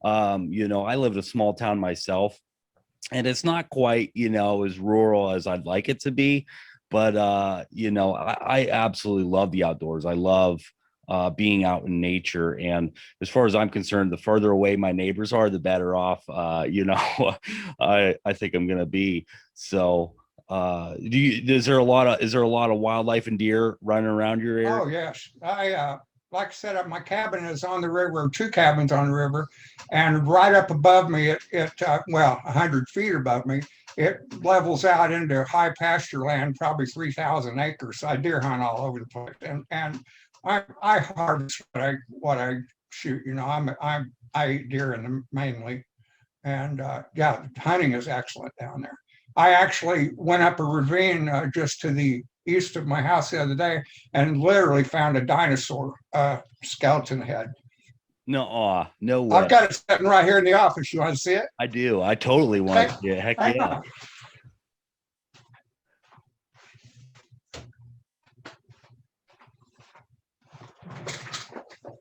I live in a small town myself, and it's not quite, as rural as I'd like it to be. But I absolutely love the outdoors. I love being out in nature. And as far as I'm concerned, the further away my neighbors are, the better off, I think I'm gonna be. So is there a lot of wildlife and deer running around your area? Oh, yes. Like I said, my cabin is on the river, two cabins on the river, and right up above me, well, 100 feet above me, it levels out into high pasture land, probably 3,000 acres. So I deer hunt all over the place, and I harvest what I shoot. I eat deer in them mainly, and yeah, hunting is excellent down there. I actually went up a ravine just to the east of my house the other day and literally found a dinosaur skeleton head. No I've way. got it sitting right here in the office. You want to see it? I do. I totally want Hey, to see it. Heck hang yeah. on.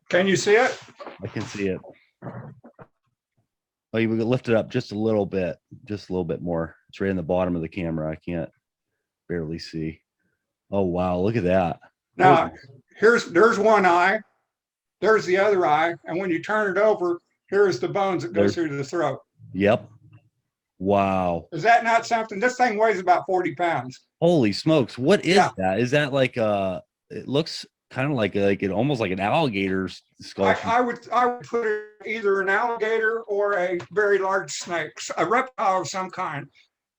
Can you see it? I can see it. Oh, you would lift it up just a little bit more. It's right in the bottom of the camera. I can't barely see. Oh wow, look at that. Now, there's one eye, there's the other eye, and when you turn it over, here's the bones that go There's, through the throat. yep. Wow. Is that not something? This thing weighs about 40 pounds. Holy smokes. What is Yeah. that? Is that like it looks kind of like it almost like an alligator's skull. I would put it either an alligator or a very large snake, a reptile of some kind,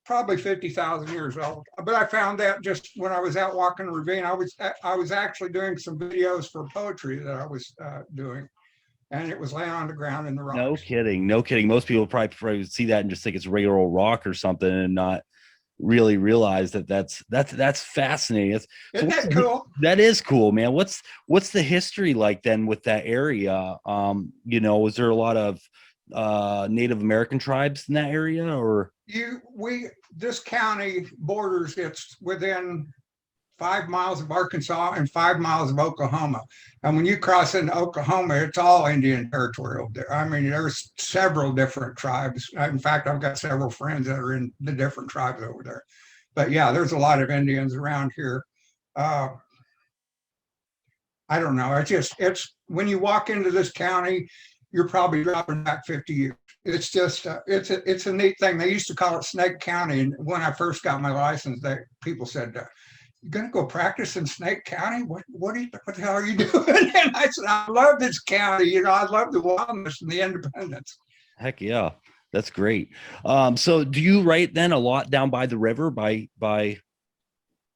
probably 50,000 years old. But I found that just when I was out walking the ravine. I was actually doing some videos for poetry that I was doing, and it was laying on the ground in the rocks. No kidding. No kidding. Most people probably see that and just think it's a regular old rock or something and not really realize that's fascinating. Isn't that cool? That is cool, man. What's the history like then with that area? Was there a lot of Native American tribes in that area, or This county borders, it's within 5 miles of Arkansas and 5 miles of Oklahoma. And when you cross into Oklahoma, it's all Indian territory over there. I mean, there's several different tribes. In fact, I've got several friends that are in the different tribes over there. But yeah, there's a lot of Indians around here. I don't know. It's when you walk into this county, you're probably dropping back 50 years. It's just, it's a neat thing. They used to call it Snake County. And when I first got my license, people said, "You're going to go practice in Snake County? What the hell are you doing?" And I said, "I love this county. I love the wildness and the independence." heck yeah, that's great. So do you write then a lot down by the river, by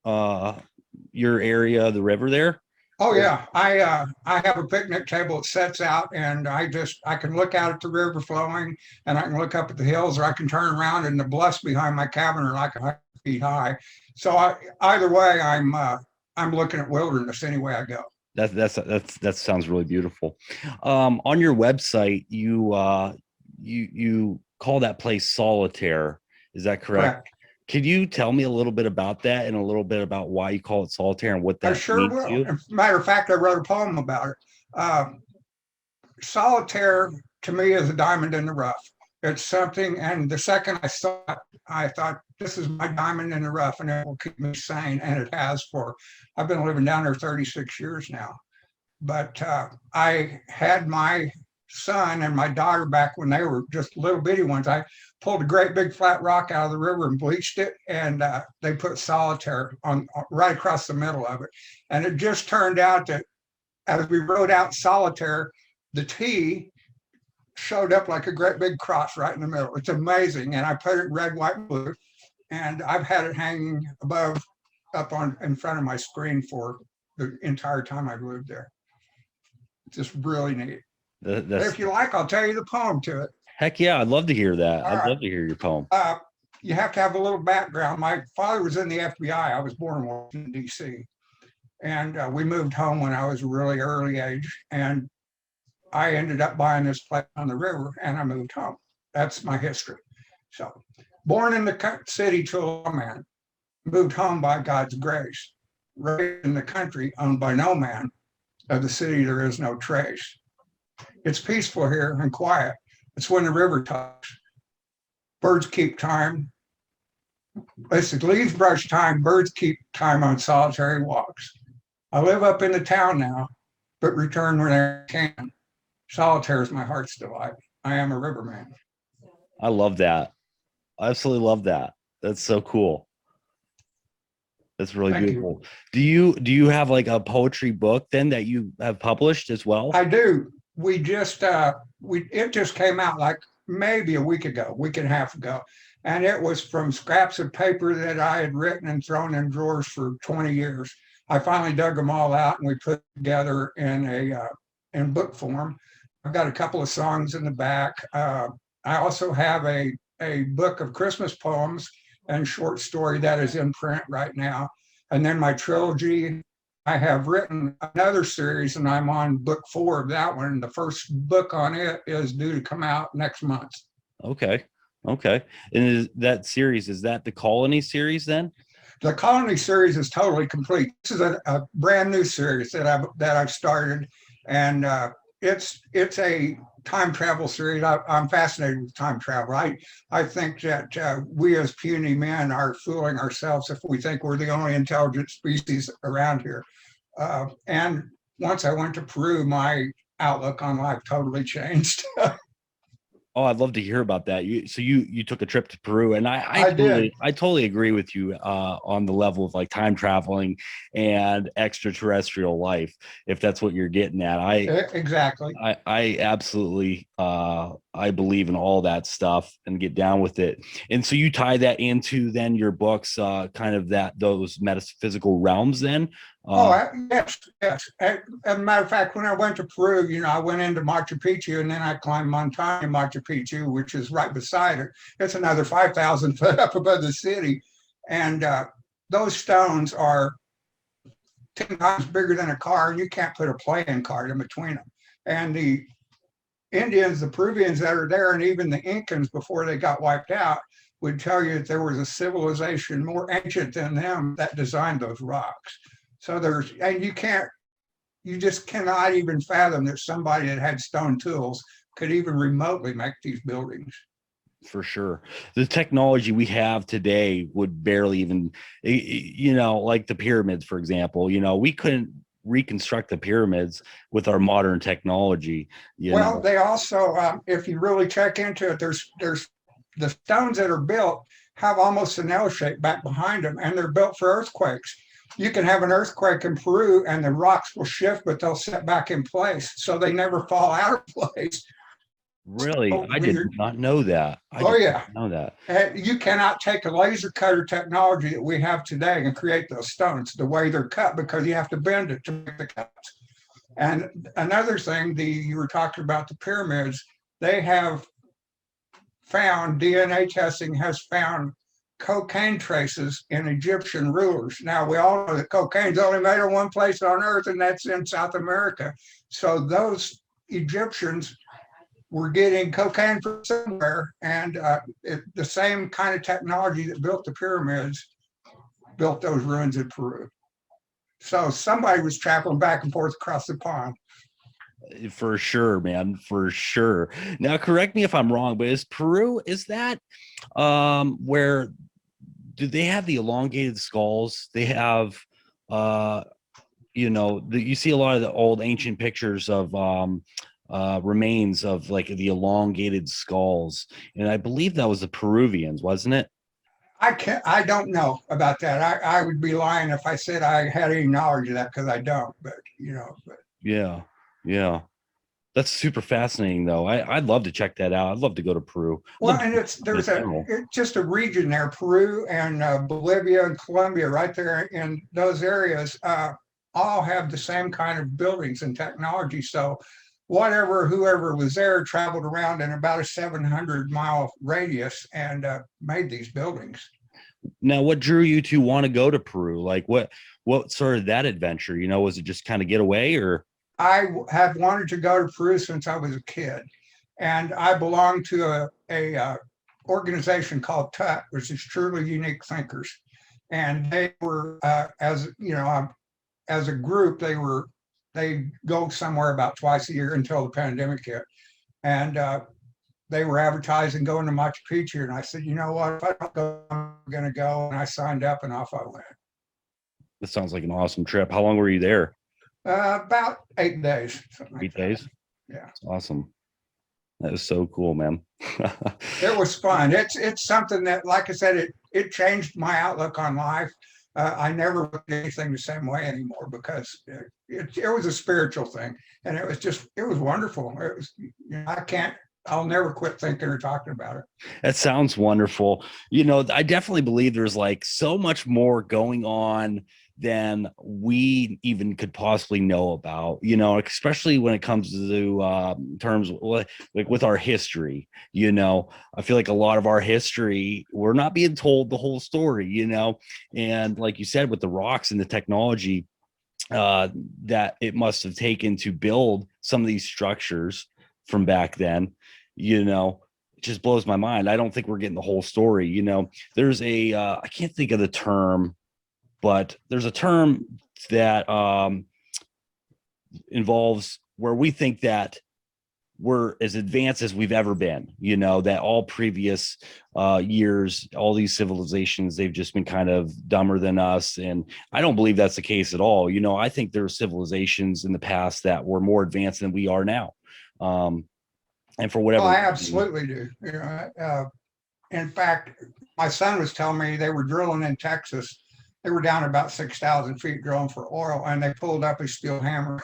your area, the river there? Oh yeah, I have a picnic table that sets out, and I can look out at the river flowing, and I can look up at the hills, or I can turn around, and the bluffs behind my cabin are like 100 feet high. So either way, I'm looking at wilderness any way I go. That sounds really beautiful. On your website, you call that place Solitaire. Is that correct? Correct. Could you tell me a little bit about that and a little bit about why you call it Solitaire and what I that sure means will. to you? Matter of fact, I wrote a poem about it. Solitaire to me is a diamond in the rough. It's something, and the second I thought this is my diamond in the rough, and it will keep me sane, and it has I've been living down there 36 years now. But I had my son and my daughter back when they were just little bitty ones. I pulled a great big flat rock out of the river and bleached it, and they put Solitaire on right across the middle of it. And it just turned out that as we wrote out Solitaire, the T showed up like a great big cross right in the middle. It's amazing. And I put it red, white, and blue, and I've had it hanging in front of my screen for the entire time I've lived there. It's just really neat. If you like, I'll tell you the poem to it. Heck yeah, I'd love to hear that. All I'd right. love to hear your poem. You have to have a little background. My father was in the FBI. I was born in Washington, D.C. And we moved home when I was a really early age. And I ended up buying this place on the river, and I moved home. That's my history. So, born in the city to a lawman, moved home by God's grace, raised in the country owned by no man, of the city there is no trace. It's peaceful here and quiet. It's when the river talks. Birds keep time. It's leaves brush time. Birds keep time on solitary walks. I live up in the town now, but return when I can. Solitaire is my heart's delight. I am a riverman. I love that. I absolutely love that. That's so cool. That's really Thank you. beautiful. Do you have like a poetry book then that you have published as well? I do. We just it just came out like maybe a week ago, week and a half ago. And it was from scraps of paper that I had written and thrown in drawers for 20 years. I finally dug them all out and we put together in book form. I've got a couple of songs in the back. I also have a book of Christmas poems and short story that is in print right now. And then my trilogy, I have written another series and I'm on book 4 of that one. The first book on it is due to come out next month. Okay. Okay. And that series, is that the Colony series then? The Colony series is totally complete. This is a brand new series that I've started, and it's a time travel series. I'm fascinated with time travel. I think that we as puny men are fooling ourselves if we think we're the only intelligent species around here. And once I went to Peru, my outlook on life totally changed. Oh, I'd love to hear about that. You took a trip to Peru, and I did. I totally agree with you on the level of like time traveling and extraterrestrial life, if that's what you're getting at. Exactly. I absolutely I believe in all that stuff and get down with it. And so you tie that into then your books, kind of those metaphysical realms then. Yes, yes. As a matter of fact, when I went to Peru, I went into Machu Picchu and then I climbed Montaña Machu Picchu, which is right beside it. It's another 5,000 foot up above the city. And those stones are 10 times bigger than a car, and you can't put a playing card in between them. And the Indians, the Peruvians that are there, and even the Incans before they got wiped out, would tell you that there was a civilization more ancient than them that designed those rocks. So you just cannot even fathom that somebody that had stone tools could even remotely make these buildings. For sure. The technology we have today would barely even, like the pyramids, for example, we couldn't reconstruct the pyramids with our modern technology. Well, they also, if you really check into it, there's the stones that are built have almost an L shape back behind them, and they're built for earthquakes. You can have an earthquake in Peru and the rocks will shift, but they'll set back in place. So they never fall out of place. Really? So I did not know that. yeah. Know that. You cannot take a laser cutter technology that we have today and create those stones the way they're cut because you have to bend it to make the cuts. And another thing, you were talking about the pyramids, they have found, DNA testing has found cocaine traces in Egyptian rulers. Now, we all know that cocaine's only made in one place on earth, and that's in South America. So those Egyptians were getting cocaine from somewhere, and the same kind of technology that built the pyramids built those ruins in Peru. So somebody was traveling back and forth across the pond. For sure, man, for sure. Now, correct me if I'm wrong, but is Peru, is that where do they have the elongated skulls? They have you see a lot of the old ancient pictures of remains of like the elongated skulls, and I believe that was the Peruvians, wasn't it? I don't know about that. I would be lying if I said I had any knowledge of that because I don't. But Yeah, yeah. That's super fascinating, though. I'd love to check that out. I'd love to go to Peru. Well, and it's just a region there, Peru and Bolivia and Colombia, right there in those areas, all have the same kind of buildings and technology. So whoever was there traveled around in about a 700-mile radius and made these buildings. Now, what drew you to want to go to Peru? Like, what started that adventure? Was it just kind of get away, or? I have wanted to go to Peru since I was a kid, and I belong to a organization called TUT, which is Truly Unique Thinkers, and they were as a group they go somewhere about twice a year until the pandemic hit, and they were advertising going to Machu Picchu, and I said, you know what, if I don't go, I'm going to go. And I signed up, and off I went. This sounds like an awesome trip. How long were you there? About 8 days. 8 days. Yeah, That's awesome. That is so cool, man. it was fun. It's something that, like I said, it changed my outlook on life. I never look at anything the same way anymore because it was a spiritual thing, and it was wonderful. It was, I'll never quit thinking or talking about it. That sounds wonderful. I definitely believe there's like so much more going on than we even could possibly know about, especially when it comes to terms like with our history. I feel like a lot of our history, we're not being told the whole story, and like you said, with the rocks and the technology that it must have taken to build some of these structures from back then, it just blows my mind. I don't think we're getting the whole story. There's I can't think of the term, but there's a term that involves where we think that we're as advanced as we've ever been, that all previous years, all these civilizations, they've just been kind of dumber than us. And I don't believe that's the case at all. I think there were civilizations in the past that were more advanced than we are now. And for whatever I absolutely do. In fact, my son was telling me they were drilling in Texas. They were down about 6,000 feet drilling for oil, and they pulled up a steel hammer,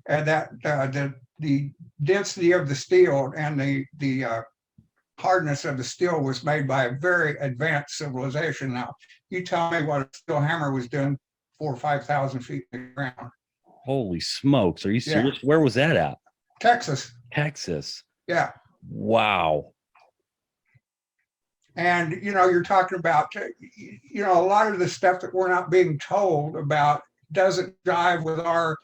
and that the density of the steel and the hardness of the steel was made by a very advanced civilization. Now, you tell me what a steel hammer was doing 4,000 or 5,000 feet in the ground. Holy smokes! Are you serious? Yeah. Where was that at? Texas. Yeah. Wow. And, you're talking about, a lot of the stuff that we're not being told about doesn't jive with our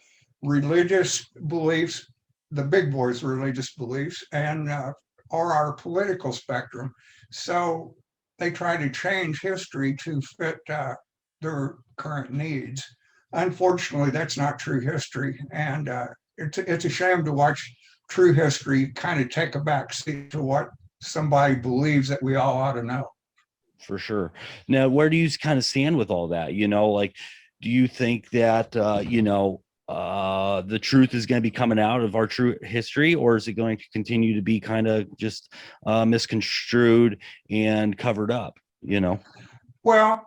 religious beliefs, the big boys' religious beliefs, and or our political spectrum. So they try to change history to fit their current needs. Unfortunately, that's not true history. And it's a shame to watch true history kind of take a back seat to what somebody believes that we all ought to know. For sure. Now, where do you kind of stand with all that? Like, do you think that, the truth is going to be coming out of our true history, or is it going to continue to be kind of just misconstrued and covered up, Well,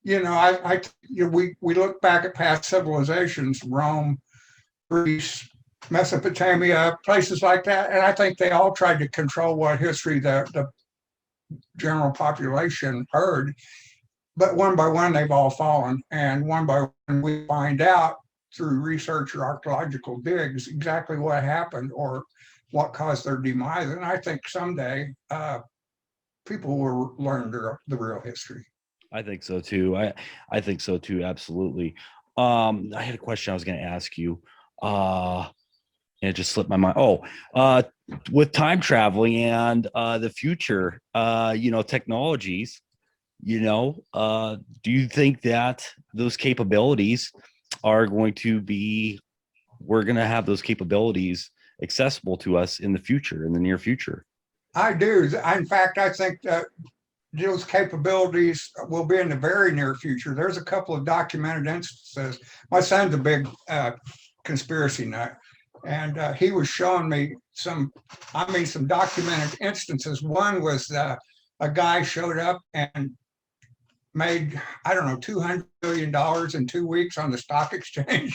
we look back at past civilizations, Rome, Greece, Mesopotamia, places like that. And I think they all tried to control what history the general population heard. But one by one, they've all fallen. And one by one, we find out through research or archaeological digs exactly what happened or what caused their demise. And I think someday people will learn the real history. I think so too. I think so too. Absolutely. I had a question I was going to ask you. And it just slipped my mind. With time traveling and the future, technologies, do you think that those capabilities are going to be, we're going to have those capabilities accessible to us in the near future? I do. In fact, I think that those capabilities will be in the very near future. There's a couple of documented instances. My son's a big conspiracy nut. And he was showing me some documented instances. One was a guy showed up and made, I don't know, $200 million in 2 weeks on the stock exchange.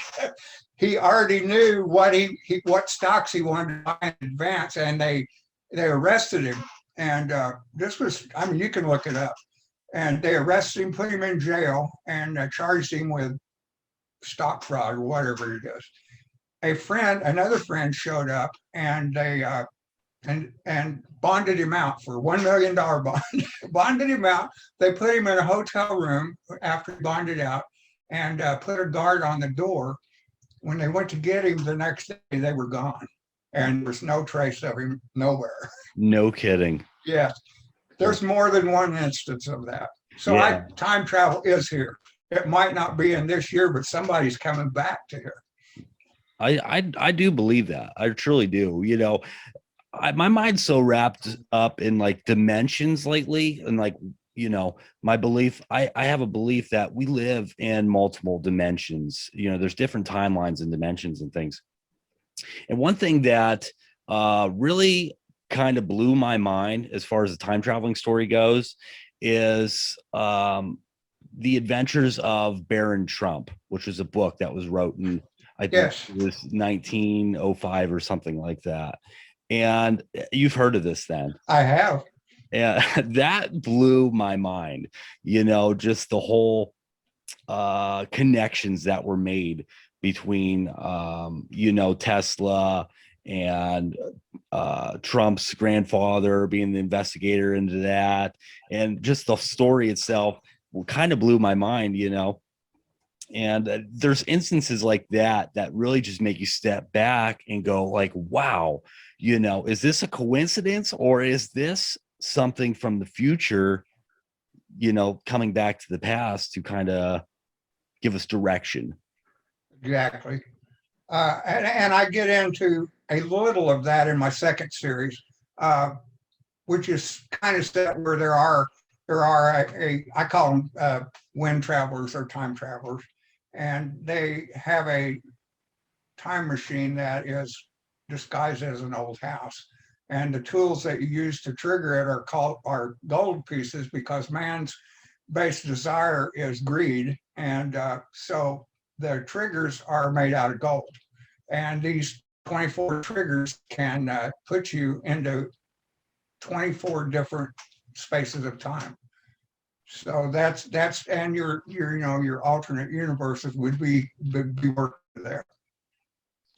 He already knew what stocks he wanted to buy in advance, and they arrested him. And you can look it up. And they arrested him, put him in jail, and charged him with stock fraud or whatever he does. Another friend showed up, and they and bonded him out for $1 million bond. Bonded him out. They put him in a hotel room after he bonded out, and put a guard on the door. When they went to get him the next day, they were gone, and there's no trace of him nowhere. No kidding. Yeah, there's more than one instance of that. So time travel is here. It might not be in this year, but somebody's coming back to here. I do believe that. I truly do. My mind's so wrapped up in like dimensions lately, and like my belief. I have a belief that we live in multiple dimensions. There's different timelines and dimensions and things. And one thing that really kind of blew my mind as far as the time traveling story goes is The Adventures of Baron Trump, which was a book that was written, I think Yes, it was 1905 or something like that. And you've heard of this then. I have. And that blew my mind, just the whole connections that were made between Tesla and Trump's grandfather being the investigator into that, and just the story itself kind of blew my mind. And there's instances like that really just make you step back and go like, wow, is this a coincidence, or is this something from the future, coming back to the past to kind of give us direction? Exactly. And I get into a little of that in my second series, uh, which is kind of set where there are I call them wind travelers or time travelers, and they have a time machine that is disguised as an old house. And the tools that you use to trigger it are gold pieces, because man's base desire is greed, and so the triggers are made out of gold. And these 24 triggers can put you into 24 different spaces of time. So that's and your alternate universes would be working there.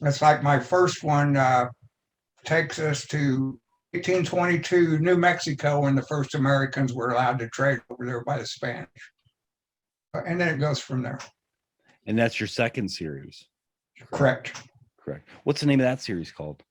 It's like my first one takes us to 1822 New Mexico, when the first Americans were allowed to trade over there by the Spanish, and then it goes from there. And that's your second series. Correct. Correct. What's the name of that series called?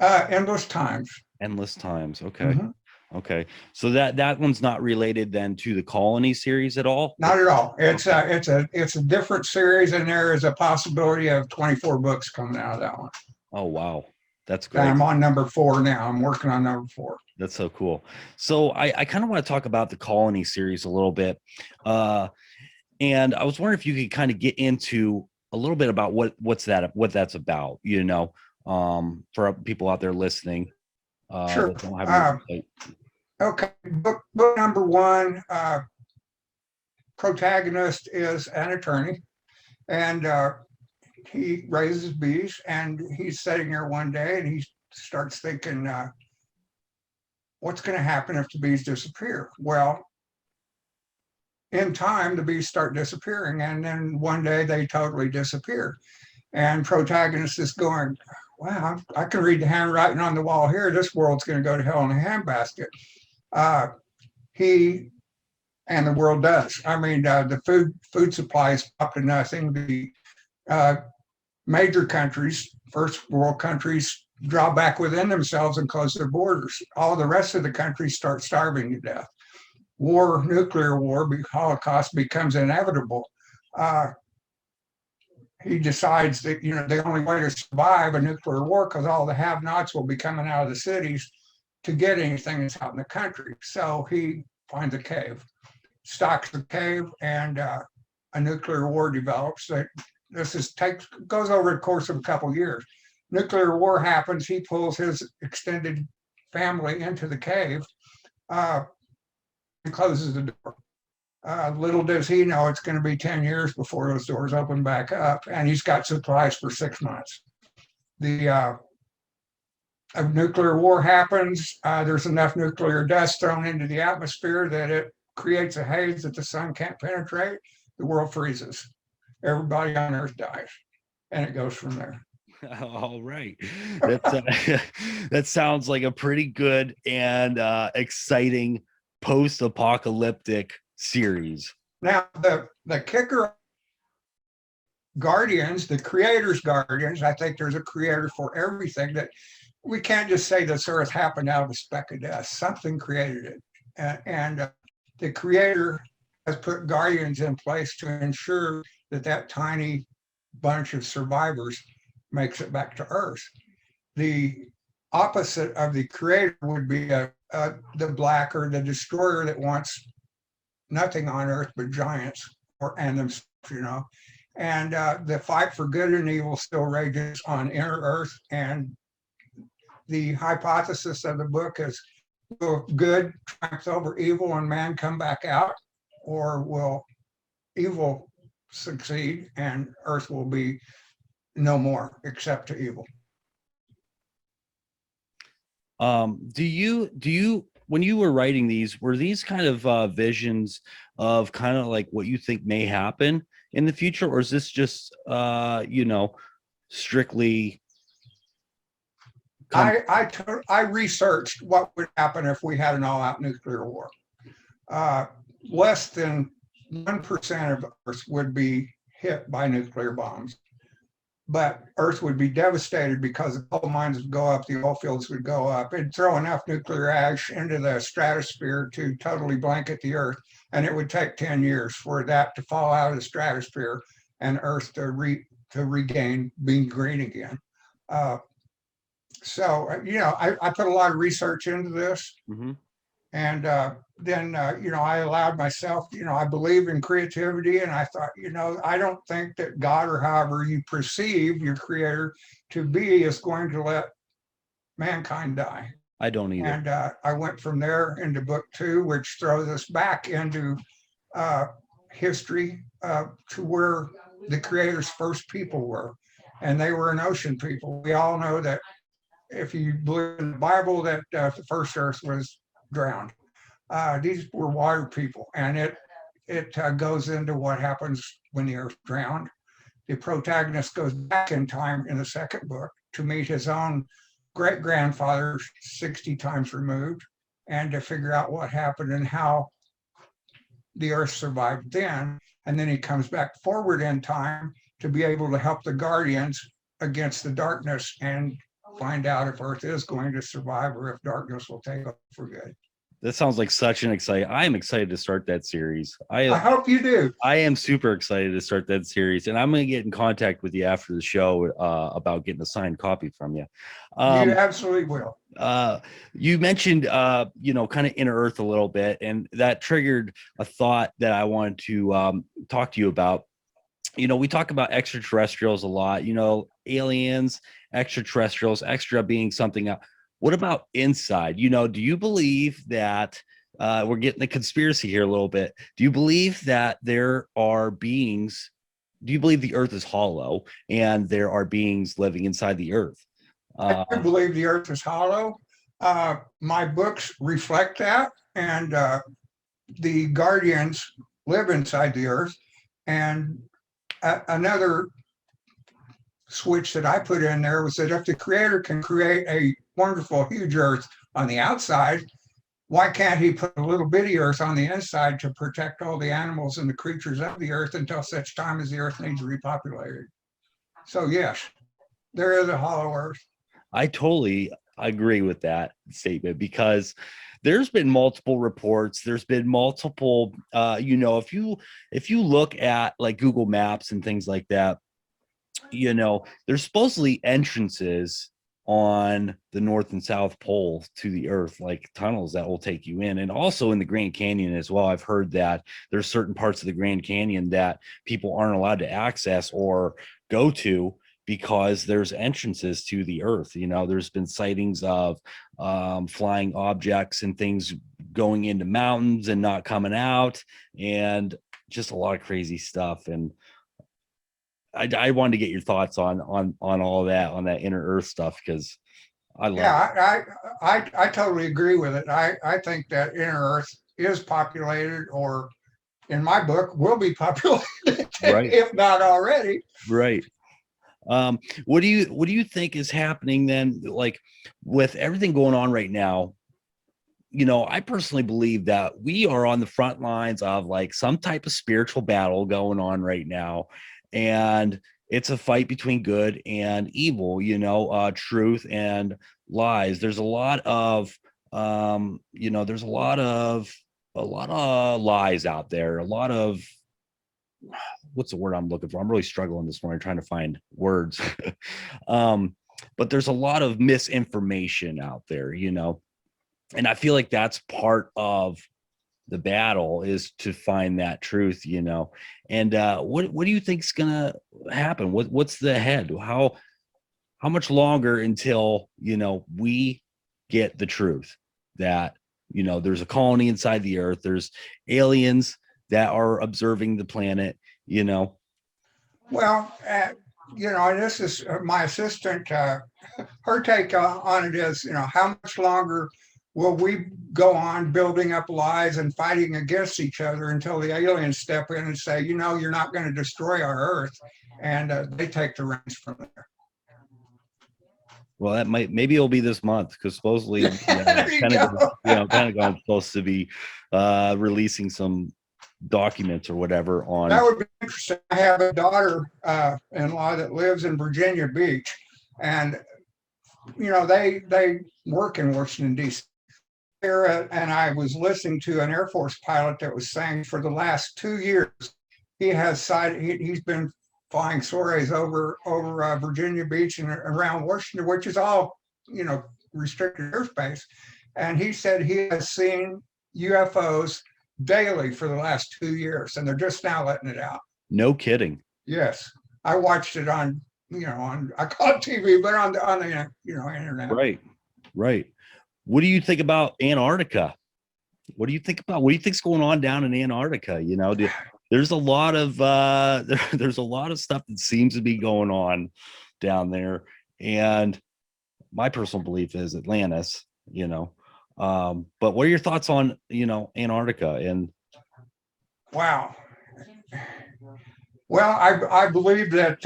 Endless Times. Endless Times. Okay. Mhm. Okay. So that one's not related then to the Colony series at all? Not at all. It's a different series, and there is a possibility of 24 books coming out of that one. Oh, wow. That's And great. I'm on number 4 now. I'm working on number 4. That's so cool. So I kind of want to talk about the Colony series a little bit. And I was wondering if you could kind of get into a little bit about what that's about, for people out there listening. Sure. That don't have Okay. Book number 1. Protagonist is an attorney, and he raises bees, and he's sitting there one day, and he starts thinking, what's going to happen if the bees disappear? Well, in time, the bees start disappearing, and then one day they totally disappear. And protagonist is going, wow, I can read the handwriting on the wall here. This world's going to go to hell in a handbasket. He and the world does. I mean, the food supplies up to nothing. The major countries, first world countries, draw back within themselves and close their borders. All the rest of the countries start starving to death. War, nuclear war, Holocaust becomes inevitable. He decides that the only way to survive a nuclear war, because all the have-nots will be coming out of the cities to get anything that's out in the country. So he finds a cave, stocks the cave, and a nuclear war develops. That goes over the course of a couple of years. Nuclear war happens. He pulls his extended family into the cave and closes the door. Little does he know it's going to be 10 years before those doors open back up, and he's got supplies for 6 months. A nuclear war happens. There's enough nuclear dust thrown into the atmosphere that it creates a haze that the sun can't penetrate. The world freezes. Everybody on Earth dies, and it goes from there. All right. That sounds like a pretty good and exciting post-apocalyptic series. Now, the kicker, Guardians, the creator's Guardians, I think there's a creator for everything. That we can't just say this Earth happened out of a speck of dust. Something created it. And the creator has put Guardians in place to ensure that tiny bunch of survivors makes it back to Earth. The opposite of the creator would be the black or the destroyer that wants nothing on Earth but giants and themselves, you know. And the fight for good and evil still rages on inner Earth. And the hypothesis of the book is, will good triumph over evil and man come back out, or will evil succeed and Earth will be no more except to evil? Do you when you were writing these, were these kind of visions of kind of like what you think may happen in the future, or is this just strictly I researched what would happen if we had an all-out nuclear war. Less than 1% of Earth would be hit by nuclear bombs, but Earth would be devastated because the coal mines would go up, the oil fields would go up. It'd throw enough nuclear ash into the stratosphere to totally blanket the Earth, and it would take 10 years for that to fall out of the stratosphere and Earth to regain being green again. So, I put a lot of research into this. Mm-hmm. And then, I allowed myself, I believe in creativity. And I thought, I don't think that God, or however you perceive your creator to be, is going to let mankind die. I don't either. And I went from there into book 2, which throws us back into history to where the creator's first people were. And they were an ocean people. We all know that if you believe in the Bible, that the first Earth was drowned. These were water people, and it goes into what happens when the Earth drowned. The protagonist goes back in time in the second book to meet his own great-grandfather 60 times removed, and to figure out what happened and how the Earth survived then. And then he comes back forward in time to be able to help the Guardians against the darkness and find out if Earth is going to survive or if darkness will take over for good. That sounds like such an exciting. I am excited to start that series. I hope you do. I am super excited to start that series, and I'm going to get in contact with you after the show about getting a signed copy from you. You absolutely will. You mentioned, kind of Inner Earth a little bit, and that triggered a thought that I wanted to talk to you about. We talk about extraterrestrials a lot, aliens, extraterrestrials, extra being something else. What about inside? Do you believe that we're getting the conspiracy here a little bit? Do you believe that there are beings? Do you believe the Earth is hollow and there are beings living inside the Earth? I believe the Earth is hollow. My books reflect that, and the Guardians live inside the Earth. And another switch that I put in there was that if the creator can create a wonderful, huge Earth on the outside, why can't he put a little bitty Earth on the inside to protect all the animals and the creatures of the Earth until such time as the Earth needs repopulated? So yes, there is a hollow Earth. I totally agree with that statement, because there's been multiple reports. There's been multiple, if you look at like Google Maps and things like that, there's supposedly entrances on the North and South Pole to the Earth, like tunnels that will take you in. And also in the Grand Canyon as well. I've heard that there's certain parts of the Grand Canyon that people aren't allowed to access or go to because there's entrances to the Earth. There's been sightings of flying objects and things going into mountains and not coming out, and just a lot of crazy stuff. And I wanted to get your thoughts on all of that, on that Inner Earth stuff, because I love it. I totally agree with it. I think that Inner Earth is populated, or in my book will be populated, right, if not already. Right. What do you think is happening then, like with everything going on right now? I personally believe that we are on the front lines of like some type of spiritual battle going on right now. And it's a fight between good and evil, truth and lies. There's a lot of, there's a lot of lies out there, a lot of what's the word I'm looking for? I'm really struggling this morning trying to find words. But there's a lot of misinformation out there, and I feel like that's part of the battle, is to find that truth, And what do you think's gonna happen? What's the head? How much longer until we get the truth that there's a colony inside the earth, there's aliens that are observing the planet, Well, and this is my assistant. Her take on it is, how much longer will we go on building up lies and fighting against each other until the aliens step in and say, you're not going to destroy our Earth, and they take the reins from there. Well, maybe it'll be this month, because supposedly Pentagon's supposed to be releasing some documents or whatever on. That would be interesting. I have a daughter-in-law that lives in Virginia Beach, and they work in Washington D.C. And I was listening to an Air Force pilot that was saying for the last 2 years he's been flying soares over Virginia Beach and around Washington, which is all restricted airspace. And he said he has seen UFOs daily for the last 2 years, and they're just now letting it out. No kidding. Yes, I watched it on I call it TV, but on the internet. Right. What do you think about Antarctica? What do you think's going on down in Antarctica? There's a lot of there's a lot of stuff that seems to be going on down there, and my personal belief is Atlantis. But what are your thoughts on Antarctica? And wow. Well, I believe that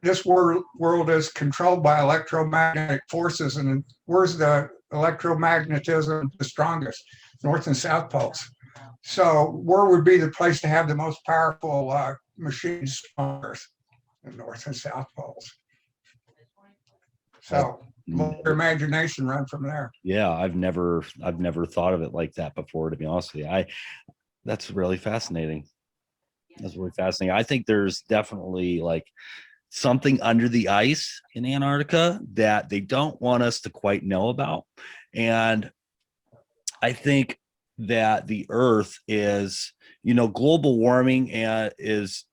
this world is controlled by electromagnetic forces, and where's the electromagnetism the strongest? North and South poles. So where would be the place to have the most powerful machines on Earth? The North and South poles. So let your imagination run from there. Yeah, I've never thought of it like that before, to be honest with you. That's really fascinating. I think there's definitely like something under the ice in Antarctica that they don't want us to quite know about. And I think that the Earth is, global warming is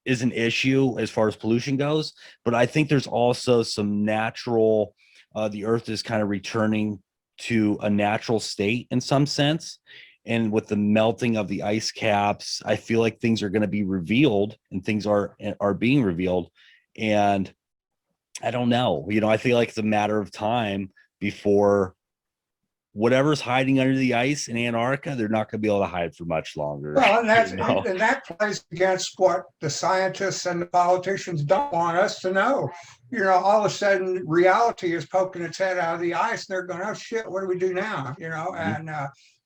an issue as far as pollution goes, but I think there's also some natural, the Earth is kind of returning to a natural state in some sense. And with the melting of the ice caps, I feel like things are going to be revealed, and things are being revealed. And I don't know, I feel like it's a matter of time before whatever's hiding under the ice in Antarctica, they're not going to be able to hide for much longer. Well, and that plays against what the scientists and the politicians don't want us to know. All of a sudden, reality is poking its head out of the ice, and they're going, "Oh shit, what do we do now?" And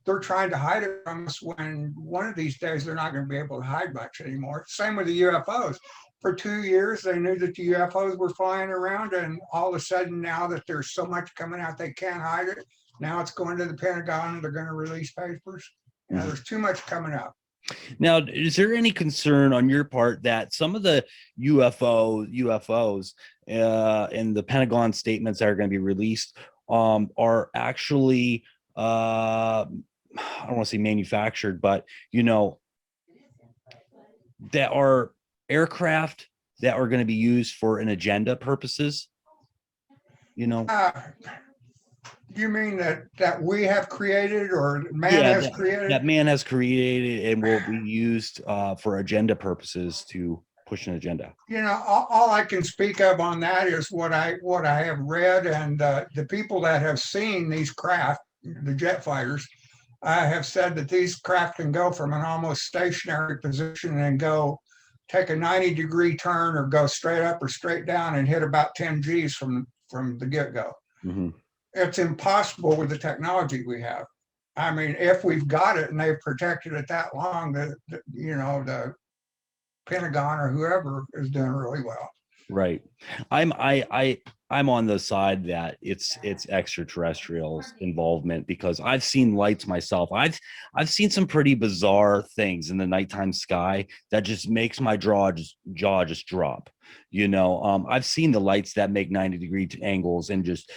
they're trying to hide it from us, when one of these days they're not going to be able to hide much anymore. Same with the UFOs. For 2 years, they knew that the UFOs were flying around, and all of a sudden, now that there's so much coming out, they can't hide it. Now it's going to the Pentagon, and they're going to release papers. There's too much coming up. Now, is there any concern on your part that some of the UFOs and the Pentagon statements that are going to be released are actually, I don't want to say manufactured, but that are aircraft that are going to be used for an agenda purposes? You mean that we have created, or man has created? That man has created and will be used for agenda purposes to push an agenda. All I can speak of on that is what I have read, and the people that have seen these craft, the jet fighters, have said that these craft can go from an almost stationary position and take a 90-degree turn, or go straight up or straight down, and hit about 10 Gs from the get-go. Mm-hmm. It's impossible with the technology we have. I mean, if we've got it and they've protected it that long, the Pentagon or whoever is doing really well. Right. I'm on the side that it's extraterrestrials involvement, because I've seen lights myself. I've seen some pretty bizarre things in the nighttime sky that just makes my jaw just drop. I've seen the lights that make 90-degree angles and just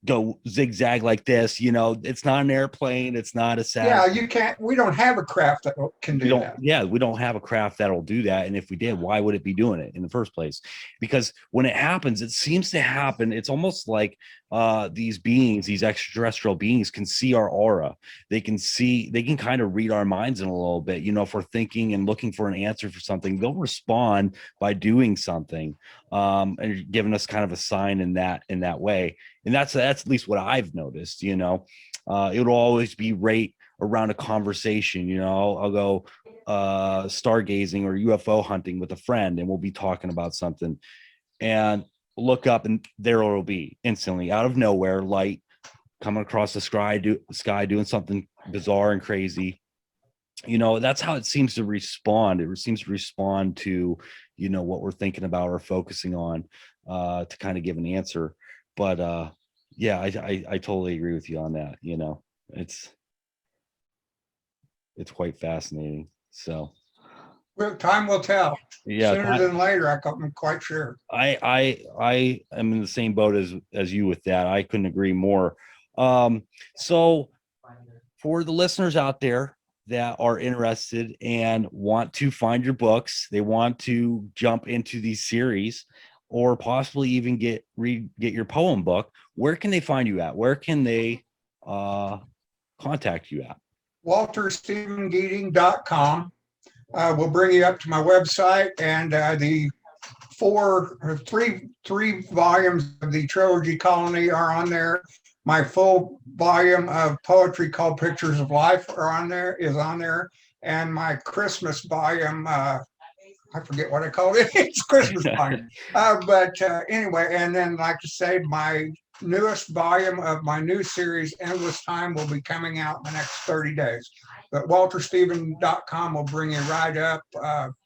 go zigzag like this. It's not an airplane, it's not a Yeah, satellite. you can't. We don't have a craft that can we do don't that. yeah we don't have a craft that'll do that, and if we did, why would it be doing it in the first place? Because when it happens, it seems to happen, it's almost like these beings, these extraterrestrial beings, can see our aura. They can kind of read our minds in a little bit. If we're thinking and looking for an answer for something, they'll respond by doing something, and giving us kind of a sign in that way. And that's at least what I've noticed. It'll always be right around a conversation. I'll go stargazing or UFO hunting with a friend, and we'll be talking about something, and look up, and there it'll be instantly out of nowhere, light coming across the sky doing something bizarre and crazy. That's how it seems to respond. It seems to respond to what we're thinking about or focusing on, to kind of give an answer. But yeah, I totally agree with you on that. It's it's quite fascinating. So Well, time will tell. yeah, Sooner than later, I'm quite sure. I am in the same boat as you with that. I couldn't agree more. So for the listeners out there that are interested and want to find your books, they want to jump into these series, or possibly even get your poem book, where can they find you at? Where can they contact you at? WalterStephenGeeding.com will bring you up to my website, and the three volumes of the trilogy Colony are on there. My full volume of poetry called Pictures of Life is on there, and my Christmas volume, I forget what I call it. It's Christmas volume. But anyway, and then like I say, my newest volume of my new series, Endless Time, will be coming out in the next 30 days. But WalterStephen.com will bring you right up.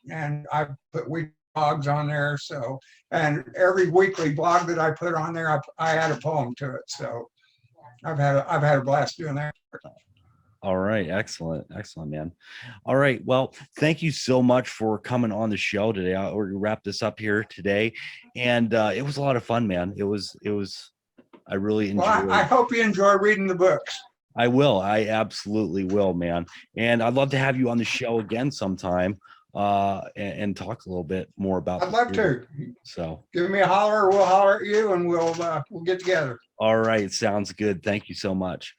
And I put weekly blogs on there. So, and every weekly blog that I put on there, I add a poem to it. So I've had a blast doing that. All right. Excellent. Excellent, man. All right. Well, thank you so much for coming on the show today. We'll wrap this up here today. And it was a lot of fun, man. I really Well, enjoyed. I hope you enjoy reading the books. I will. I absolutely will, man. And I'd love to have you on the show again sometime, and talk a little bit more about I'd love to. So, Give me a holler, we'll holler at you, and we'll get together. all right. Sounds good. Thank you so much.